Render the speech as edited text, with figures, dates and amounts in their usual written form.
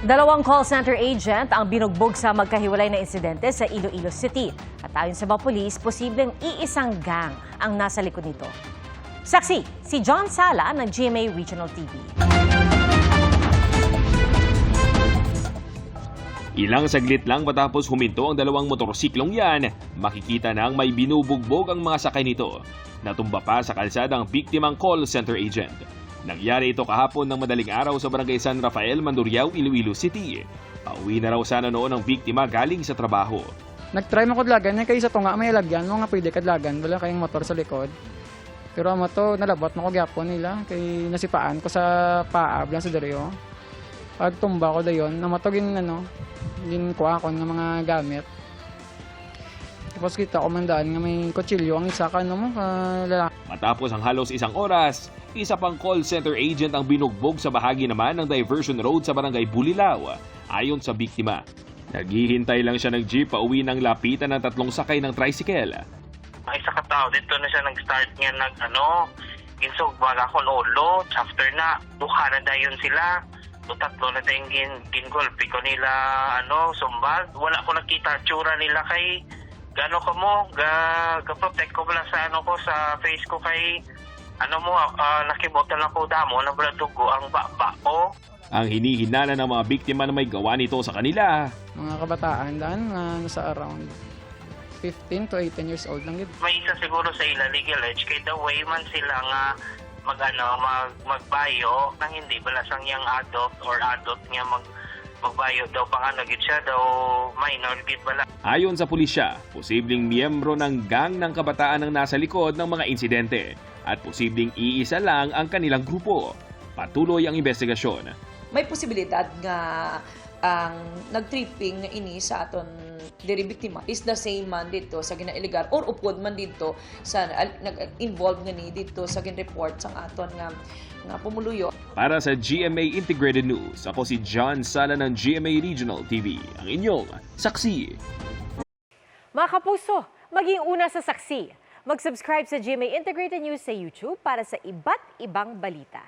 Dalawang call center agent ang binugbog sa magkahiwalay na insidente sa Iloilo City. At ayon sa mga pulis, posibleng iisang gang ang nasa likod nito. Saksi, si John Sala ng GMA Regional TV. Ilang saglit lang matapos huminto ang dalawang motorsiklong yan, makikita nang may binubugbog ang mga sakay nito. Natumba pa sa kalsada ang biktimang call center agent. Nangyari ito kahapon ng madaling araw sa Barangay San Rafael, Mandurriao, Iloilo City. Pauwi na raw sana noon ang biktima galing sa trabaho. Nag-try mo kadlagan, kayo sa tunga may lagyan mo nga pwede kadlagan, wala kayong motor sa likod. Pero amo to, nalabot mo ko gyapon nila, kay nasipaan ko sa paa, bilang sa deryo. Pag tumba ko dayon, namatogin ginkuha ko ng mga gamit. Tapos kita ko mandaan nga may kutsilyo ang isa ka lalaki. Matapos ang halos isang oras, isa pang call center agent ang binugbog sa bahagi naman ng diversion road sa Barangay Bulilao, ayon sa biktima. Naghihintay lang siya ng jeep pauwi ng lapitan ng tatlong sakay ng tricycle. Ang isa ka tao, dito na siya nag-start niya ginsog baga ko ulo, after na, duha na dayon sila. Tatlo na tayong gingolpi ko nila, sumbag. Wala ko nakita tsura nila kay gano ko mo, ga-protect ko bala sa sa face ko kay nakibutan ako damo na bala dugo ang baba ko. Ang hinihinala ng mga biktima na may gawa nito sa kanila. Mga kabataan daan nasa around 15 to 18 years old lang. May isa siguro sa ila legal age kay the way man sila nga magbayo nang hindi balasang yang adult or adult niya magbayo daw gid siya daw minor gid bala. Ayon sa pulisya, posibleng miyembro ng gang ng kabataan ang nasa likod ng mga insidente at posibleng iisa lang ang kanilang grupo. Patuloy ang investigasyon. May posibilidad nga ang nag-tripping nga ini sa aton diri biktima is the same man dito sa gina-illegal or upod man dito sa nag-involve nga ni dito sa gin-report sang aton nga pumuluyo. Para sa GMA Integrated News, ako si John Sala ng GMA Regional TV, ang inyong saksi. Mga kapuso, maging una sa saksi. Mag-subscribe sa GMA Integrated News sa YouTube para sa iba't ibang balita.